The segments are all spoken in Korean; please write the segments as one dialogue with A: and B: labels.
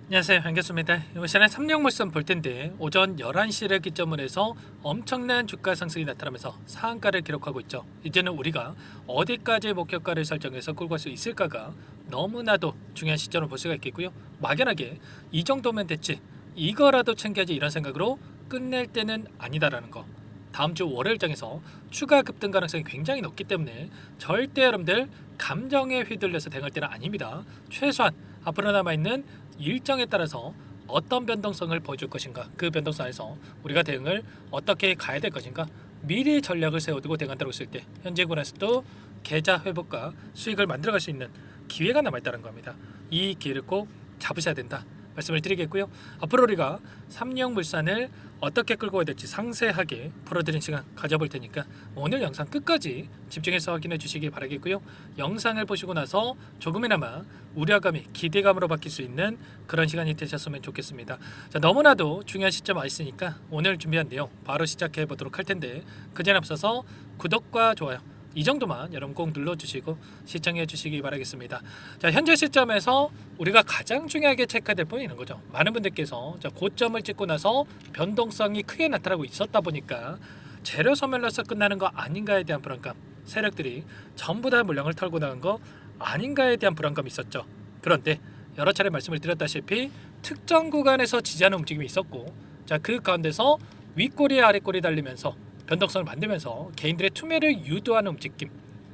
A: 안녕하세요, 반갑습니다. 이번 시간에 삼성물산 볼 텐데 오전 11시를 기점으로 해서 엄청난 주가 상승이 나타나면서 상한가를 기록하고 있죠. 이제는 우리가 어디까지 목표가를 설정해서 끌고 갈 수 있을까가 너무나도 중요한 시점을 볼 수가 있겠고요. 막연하게 이 정도면 됐지, 이거라도 챙겨야지 이런 생각으로 끝낼 때는 아니다라는 거. 다음 주 월요일장에서 추가 급등 가능성이 굉장히 높기 때문에 절대 여러분들 감정에 휘둘려서 대응할 때는 아닙니다. 최소한 앞으로 남아있는 일정에 따라서 어떤 변동성을 보여줄 것인가, 그 변동성 안에서 우리가 대응을 어떻게 가야 될 것인가, 미리 전략을 세워두고 대응한다고 했을 때 현재 구간에서도 계좌 회복과 수익을 만들어갈 수 있는 기회가 남아있다는 겁니다. 이 기회를 꼭 잡으셔야 된다 말씀을 드리겠고요. 앞으로 우리가 삼성물산을 어떻게 끌고 가야 될지 상세하게 풀어드린 시간 가져볼 테니까 오늘 영상 끝까지 집중해서 확인해 주시기 바라겠고요. 영상을 보시고 나서 조금이나마 우려감이 기대감으로 바뀔 수 있는 그런 시간이 되셨으면 좋겠습니다. 자, 너무나도 중요한 시점 와 있으니까 오늘 준비한 내용 바로 시작해 보도록 할 텐데 그 전에 앞서서 구독과 좋아요 이 정도만 여러분 꼭 눌러주시고 시청해 주시기 바라겠습니다. 자, 현재 시점에서 우리가 가장 중요하게 체크해야 될 부분이 있는 거죠. 많은 분들께서 고점을 찍고 나서 변동성이 크게 나타나고 있었다 보니까 재료 소멸로서 끝나는 거 아닌가에 대한 불안감, 세력들이 전부 다 물량을 털고 나간 거 아닌가에 대한 불안감이 있었죠. 그런데 여러 차례 말씀을 드렸다시피 특정 구간에서 지지하는 움직임이 있었고, 자, 그 가운데서 윗꼬리 아랫꼬리 달리면서 변동성을 만들면서 개인들의 투매를 유도하는 움직임,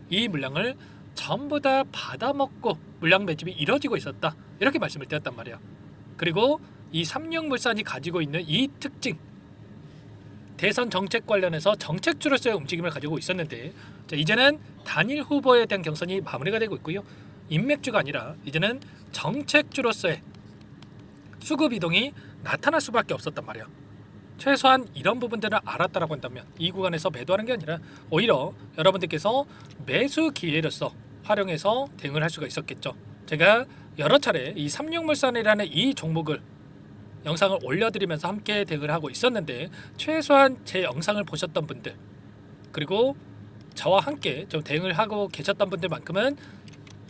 A: 이 물량을 전부 다 받아먹고 물량 매집이 이뤄지고 있었다, 이렇게 말씀을 드렸단 말이야. 그리고 이 삼성물산이 가지고 있는 이 특징, 대선 정책 관련해서 정책주로서의 움직임을 가지고 있었는데, 자, 이제는 단일 후보에 대한 경선이 마무리가 되고 있고요. 인맥주가 아니라 이제는 정책주로서의 수급 이동이 나타날 수밖에 없었단 말이야. 최소한 이런 부분들을 알았다라고 한다면 이 구간에서 매도하는 게 아니라 오히려 여러분들께서 매수 기회로서 활용해서 대응을 할 수가 있었겠죠. 제가 여러 차례 이 삼성물산이라는 이 종목을 영상을 올려드리면서 함께 대응을 하고 있었는데, 최소한 제 영상을 보셨던 분들, 그리고 저와 함께 좀 대응을 하고 계셨던 분들만큼은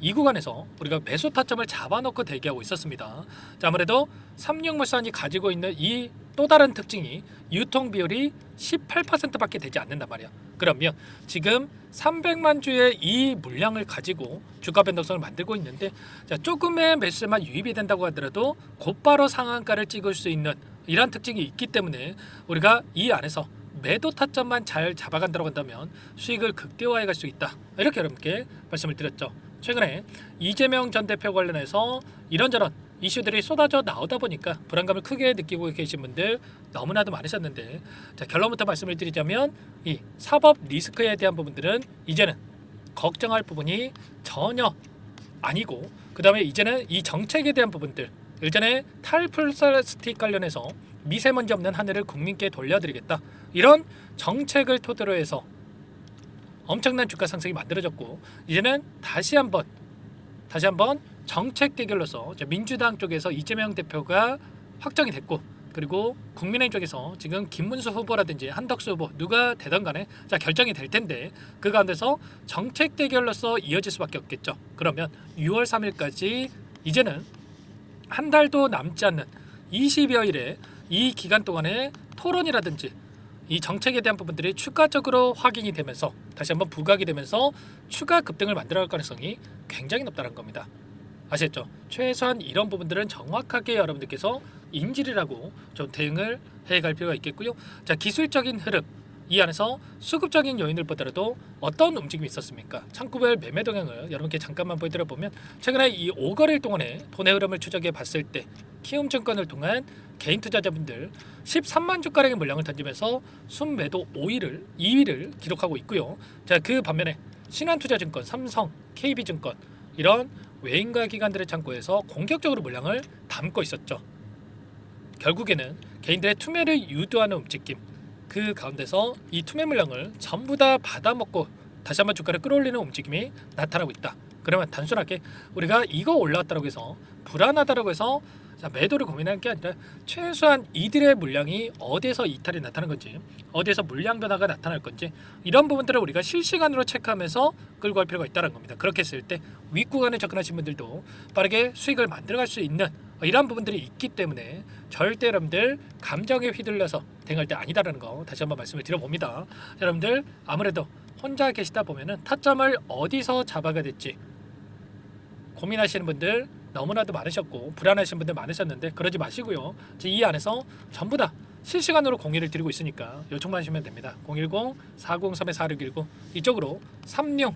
A: 이 구간에서 우리가 매수 타점을 잡아놓고 대기하고 있었습니다. 자, 아무래도 삼성물산이 가지고 있는 이 또 다른 특징이 유통 비율이 18%밖에 되지 않는단 말이야. 그러면 지금 300만 주의 이 물량을 가지고 주가 변동성을 만들고 있는데, 자, 조금의 매수만 유입이 된다고 하더라도 곧바로 상한가를 찍을 수 있는 이런 특징이 있기 때문에 우리가 이 안에서 매도 타점만 잘 잡아간다고 한다면 수익을 극대화해 갈 수 있다, 이렇게 여러분께 말씀을 드렸죠. 최근에 이재명 전 대표 관련해서 이런저런 이슈들이 쏟아져 나오다 보니까 불안감을 크게 느끼고 계신 분들 너무나도 많으셨는데, 자, 결론부터 말씀을 드리자면 이 사법 리스크에 대한 부분들은 이제는 걱정할 부분이 전혀 아니고, 그 다음에 이제는 이 정책에 대한 부분들, 일전에 탈플라스틱 관련해서 미세먼지 없는 하늘을 국민께 돌려드리겠다, 이런 정책을 토대로 해서 엄청난 주가 상승이 만들어졌고, 이제는 다시 한번 정책 대결로서 민주당 쪽에서 이재명 대표가 확정이 됐고, 그리고 국민의힘 쪽에서 지금 김문수 후보라든지 한덕수 후보 누가 되던 간에 자, 결정이 될 텐데 그 가운데서 정책 대결로서 이어질 수밖에 없겠죠. 그러면 6월 3일까지 이제는 한 달도 남지 않는 20여일의 이 기간 동안에 토론이라든지 이 정책에 대한 부분들이 추가적으로 확인이 되면서 다시 한번 부각이 되면서 추가 급등을 만들어갈 가능성이 굉장히 높다는 겁니다. 아시겠죠? 최소한 이런 부분들은 정확하게 여러분들께서 인지를 하고 좀 대응을 해갈 필요가 있겠고요. 자, 기술적인 흐름, 이 안에서 수급적인 요인을 보더라도 어떤 움직임이 있었습니까? 창구별 매매 동향을 여러분께 잠깐만 보여드려 보면, 최근에 이 5거래일 동안의 돈의 흐름을 추적해 봤을 때 키움증권을 통한 개인 투자자분들 13만 주가량의 물량을 던지면서 순매도 2위를 기록하고 있고요. 자, 그 반면에 신한투자증권, 삼성, KB증권 이런 외인과 기관들의 창고에서 공격적으로 물량을 담고 있었죠. 결국에는 개인들의 투매를 유도하는 움직임, 그 가운데서 이 투매 물량을 전부 다 받아먹고 다시 한번 주가를 끌어올리는 움직임이 나타나고 있다. 그러면 단순하게 우리가 이거 올라왔다고 해서 불안하다고 해서 자, 매도를 고민하는 게 아니라 최소한 이들의 물량이 어디서 이탈이 나타난 건지, 어디서 물량 변화가 나타날 건지 이런 부분들을 우리가 실시간으로 체크하면서 끌고 갈 필요가 있다는 겁니다. 그렇게 했을 때 윗구간에 접근하신 분들도 빠르게 수익을 만들어갈 수 있는 이런 부분들이 있기 때문에 절대 여러분들 감정에 휘둘려서 대응할 때 아니다라는 거 다시 한번 말씀을 드려봅니다. 자, 여러분들 아무래도 혼자 계시다 보면은 타점을 어디서 잡아가 될지 고민하시는 분들 너무나도 많으셨고 불안하신 분들 많으셨는데 그러지 마시고요. 이 안에서 전부 다 실시간으로 공유를 드리고 있으니까 요청만 하시면 됩니다. 010-403-4619 이쪽으로 36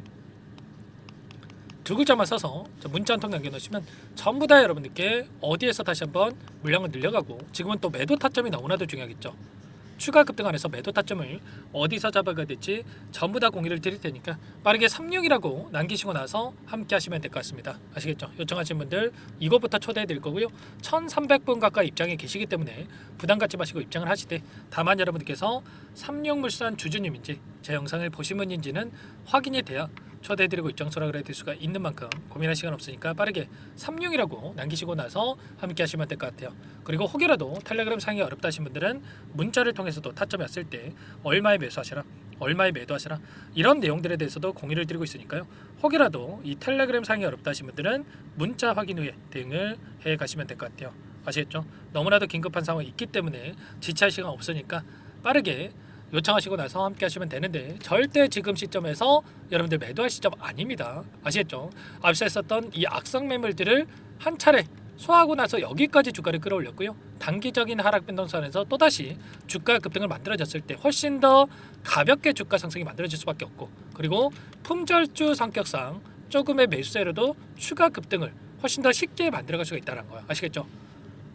A: 두 글자만 써서 문자 한 통 남겨놓으시면 전부 다 여러분들께 어디에서 다시 한번 물량을 늘려가고 지금은 또 매도 타점이 너무나도 중요하겠죠. 추가 급등 안에서 매도 타점을 어디서 잡아가야 될지 전부 다 공유를 드릴 테니까 빠르게 36이라고 남기시고 나서 함께 하시면 될 것 같습니다. 아시겠죠? 요청하신 분들 이것부터 초대해 드릴 거고요. 1300분 가까이 입장에 계시기 때문에 부담 갖지 마시고 입장을 하시되 다만 여러분들께서 36물산 주주님인지 제 영상을 보신 분인지는 확인이 돼야 초대해드리고 입장 수락을 해드릴 수가 있는 만큼 고민할 시간 없으니까 빠르게 36이라고 남기시고 나서 함께 하시면 될 것 같아요. 그리고 혹여라도 텔레그램 상이 어렵다 하신 분들은 문자를 통해서도 타점이 왔을 때 얼마에 매수하시라, 얼마에 매도하시라 이런 내용들에 대해서도 공유를 드리고 있으니까요. 혹여라도 이 텔레그램 상이 어렵다 하신 분들은 문자 확인 후에 대응을 해 가시면 될 것 같아요. 아시겠죠? 너무나도 긴급한 상황이 있기 때문에 지체할 시간 없으니까 빠르게 요청하시고 나서 함께 하시면 되는데 절대 지금 시점에서 여러분들 매도할 시점 아닙니다. 아시겠죠? 앞서 했었던 이 악성 매물들을 한 차례 소화하고 나서 여기까지 주가를 끌어올렸고요. 단기적인 하락 변동선에서 또다시 주가 급등을 만들어졌을 때 훨씬 더 가볍게 주가 상승이 만들어질 수밖에 없고 그리고 품절주 성격상 조금의 매수세로도 추가 급등을 훨씬 더 쉽게 만들어갈 수가 있다는 거예요. 아시겠죠?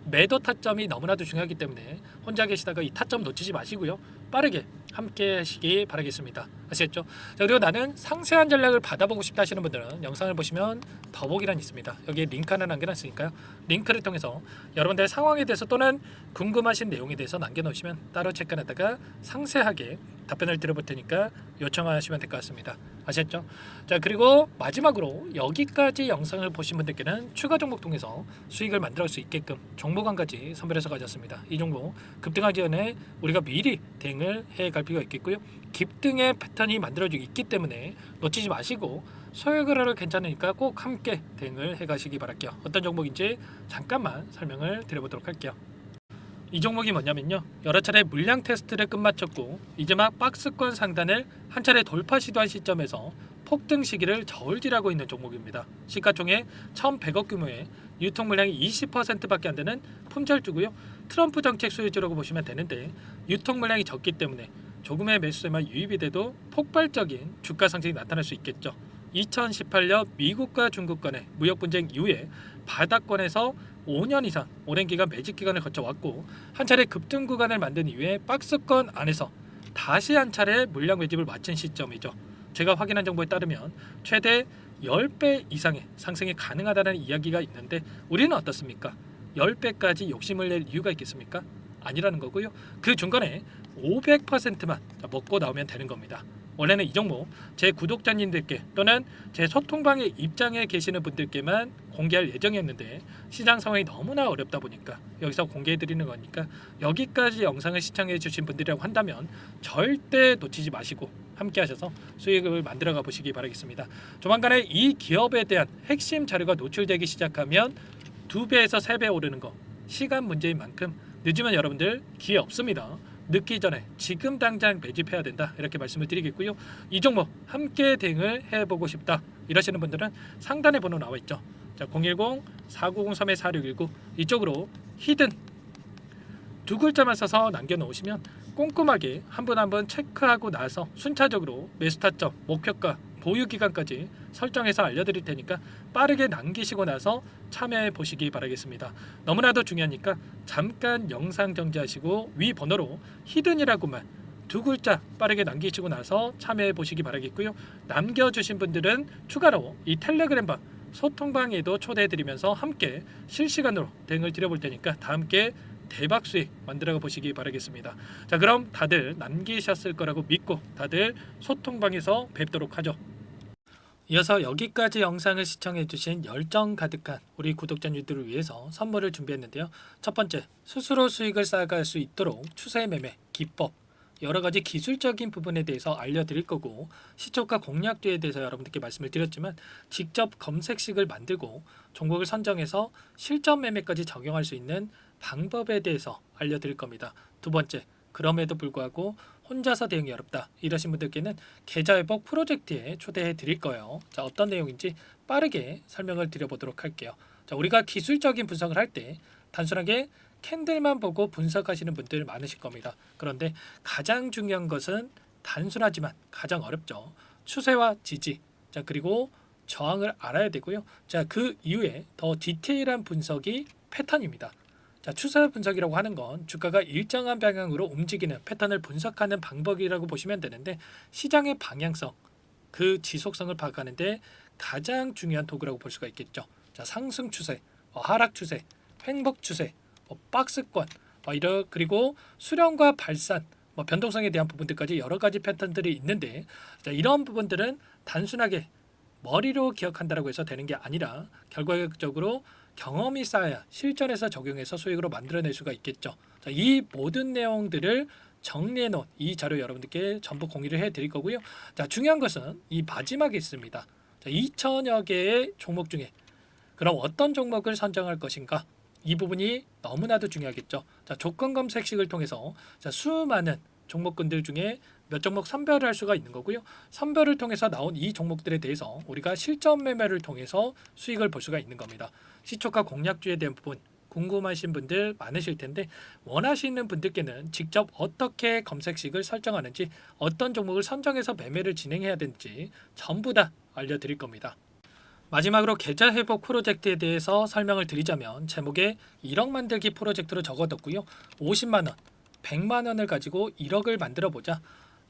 A: 매도 타점이 너무나도 중요하기 때문에 혼자 계시다가 이 타점 놓치지 마시고요. 빠르게 함께 하시기 바라겠습니다. 아시겠죠? 자, 그리고 나는 상세한 전략을 받아보고 싶다 하시는 분들은 영상을 보시면 더보기란이 있습니다. 여기에 링크 하나 남겨놨으니까요. 링크를 통해서 여러분들의 상황에 대해서 또는 궁금하신 내용에 대해서 남겨놓으시면 따로 체크하다가 상세하게 답변을 드려볼 테니까 요청하시면 될 것 같습니다. 아셨죠? 자, 그리고 마지막으로 여기까지 영상을 보신 분들께는 추가 종목 통해서 수익을 만들어갈 수 있게끔 종목 한 가지 선별해서 가졌습니다. 이 종목 급등하기 전에 우리가 미리 대응을 해갈 필요가 있겠고요. 급등의 패턴이 만들어지고 있기 때문에 놓치지 마시고 소액을 하러 괜찮으니까 꼭 함께 대응을 해가시기 바랄게요. 어떤 종목인지 잠깐만 설명을 드려보도록 할게요. 이 종목이 뭐냐면요, 여러 차례 물량 테스트를 끝마쳤고 이제 막 박스권 상단을 한 차례 돌파 시도한 시점에서 폭등 시기를 저울질하고 있는 종목입니다. 시가총액 1,100억 규모의 유통 물량이 20%밖에 안 되는 품절주고요. 트럼프 정책 수혜주라고 보시면 되는데 유통 물량이 적기 때문에 조금의 매수세만 유입이 돼도 폭발적인 주가 상승이 나타날 수 있겠죠. 2018년 미국과 중국 간의 무역 분쟁 이후에 바닥권에서 5년 이상 오랜 기간 매집 기간을 거쳐왔고 한 차례 급등 구간을 만든 이후에 박스권 안에서 다시 한 차례 물량 매집을 마친 시점이죠. 제가 확인한 정보에 따르면 최대 10배 이상의 상승이 가능하다는 이야기가 있는데 우리는 어떻습니까? 10배까지 욕심을 낼 이유가 있겠습니까? 아니라는 거고요. 그 중간에 500%만 먹고 나오면 되는 겁니다. 원래는 이 종목 제 구독자님들께 또는 제 소통방에 입장에 계시는 분들께만 공개할 예정이었는데 시장 상황이 너무나 어렵다 보니까 여기서 공개해 드리는 거니까 여기까지 영상을 시청해 주신 분들이라고 한다면 절대 놓치지 마시고 함께 하셔서 수익을 만들어 가 보시기 바라겠습니다. 조만간에 이 기업에 대한 핵심 자료가 노출되기 시작하면 2배에서 3배 오르는 거 시간 문제인 만큼 늦으면 여러분들 기회 없습니다. 늦기 전에 지금 당장 매집해야 된다 이렇게 말씀을 드리겠고요. 이 종목 함께 대응을 해보고 싶다 이러시는 분들은 상단에 번호 나와 있죠. 자, 010-4903-4619 이쪽으로 히든 두 글자만 써서 남겨놓으시면 꼼꼼하게 한 분 한 분 체크하고 나서 순차적으로 매수 타점, 목표가, 보유 기간까지 설정해서 알려드릴 테니까 빠르게 남기시고 나서 참여해 보시기 바라겠습니다. 너무나도 중요하니까 잠깐 영상 정지하시고 위 번호로 히든이라고만 두 글자 빠르게 남기시고 나서 참여해 보시기 바라겠고요. 남겨주신 분들은 추가로 이 텔레그램방 소통방에도 초대해 드리면서 함께 실시간으로 대응을 드려볼 테니까 다 함께 대박 수익 만들어 보시기 바라겠습니다. 자, 그럼 다들 남기셨을 거라고 믿고 다들 소통방에서 뵙도록 하죠. 이어서 여기까지 영상을 시청해주신 열정 가득한 우리 구독자님들을 위해서 선물을 준비했는데요. 첫 번째, 스스로 수익을 쌓아갈 수 있도록 추세 매매 기법, 여러 가지 기술적인 부분에 대해서 알려드릴 거고, 시초가 공략주에 대해서 여러분들께 말씀을 드렸지만 직접 검색식을 만들고 종목을 선정해서 실전 매매까지 적용할 수 있는 방법에 대해서 알려드릴 겁니다. 두 번째, 그럼에도 불구하고 혼자서 대응이 어렵다 이러신 분들께는 계좌 회복 프로젝트에 초대해 드릴 거예요. 자, 어떤 내용인지 빠르게 설명을 드려보도록 할게요. 자, 우리가 기술적인 분석을 할 때 단순하게 캔들만 보고 분석하시는 분들 많으실 겁니다. 그런데 가장 중요한 것은 단순하지만 가장 어렵죠. 추세와 지지, 자, 그리고 저항을 알아야 되고요. 자, 그 이후에 더 디테일한 분석이 패턴입니다. 자, 추세 분석이라고 하는 건 주가가 일정한 방향으로 움직이는 패턴을 분석하는 방법이라고 보시면 되는데, 시장의 방향성, 그 지속성을 파악하는데 가장 중요한 도구라고 볼 수가 있겠죠. 자, 상승 추세, 하락 추세, 횡복 추세, 박스권, 그리고 수렴과 발산, 변동성에 대한 부분들까지 여러 가지 패턴들이 있는데, 자, 이런 부분들은 단순하게 머리로 기억한다라고 해서 되는 게 아니라 결과적으로 경험이 쌓아야 실전에서 적용해서 수익으로 만들어낼 수가 있겠죠. 자, 이 모든 내용들을 정리해 놓은 이 자료 여러분들께 전부 공유를 해 드릴 거고요. 자, 중요한 것은 이 마지막에 있습니다. 자, 2천여 개의 종목 중에 그럼 어떤 종목을 선정할 것인가? 이 부분이 너무나도 중요하겠죠. 자, 조건 검색식을 통해서 수많은 종목군들 중에 몇 종목 선별을 할 수가 있는 거고요. 선별을 통해서 나온 이 종목들에 대해서 우리가 실전 매매를 통해서 수익을 볼 수가 있는 겁니다. 시초가 공략주에 대한 부분 궁금하신 분들 많으실 텐데, 원하시는 분들께는 직접 어떻게 검색식을 설정하는지, 어떤 종목을 선정해서 매매를 진행해야 되는지 전부 다 알려드릴 겁니다. 마지막으로 계좌 회복 프로젝트에 대해서 설명을 드리자면, 제목에 1억 만들기 프로젝트로 적어뒀고요. 50만 원, 100만 원을 가지고 1억을 만들어 보자.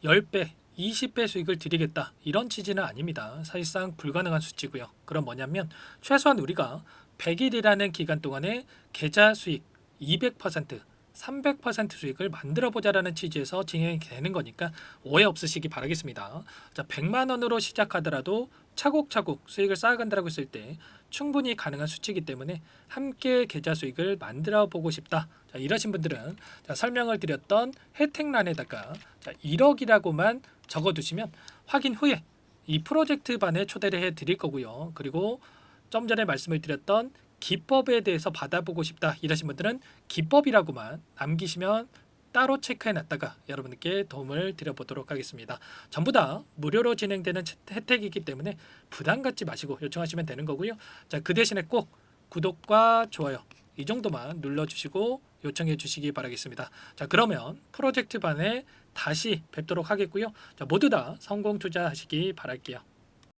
A: 10배, 20배 수익을 드리겠다. 이런 취지는 아닙니다. 사실상 불가능한 수치고요. 그럼 뭐냐면 최소한 우리가 100일이라는 기간 동안에 계좌 수익 200%, 300% 수익을 만들어 보자라는 취지에서 진행이 되는 거니까 오해 없으시기 바라겠습니다. 자, 100만 원으로 시작하더라도 차곡차곡 수익을 쌓아간다고 했을 때 충분히 가능한 수치이기 때문에 함께 계좌 수익을 만들어 보고 싶다. 자, 이러신 분들은 설명을 드렸던 혜택란에다가 1억이라고만 적어두시면 확인 후에 이 프로젝트 반에 초대를 해 드릴 거고요. 그리고 좀 전에 말씀을 드렸던 기법에 대해서 받아보고 싶다 이러신 분들은 기법이라고만 남기시면 따로 체크해 놨다가 여러분께 도움을 드려보도록 하겠습니다. 전부 다 무료로 진행되는 혜택이기 때문에 부담 갖지 마시고 요청하시면 되는 거고요. 자, 그 대신에 꼭 구독과 좋아요 이 정도만 눌러주시고 요청해 주시기 바라겠습니다. 자, 그러면 프로젝트 반에 다시 뵙도록 하겠고요. 자, 모두 다 성공 투자하시기 바랄게요.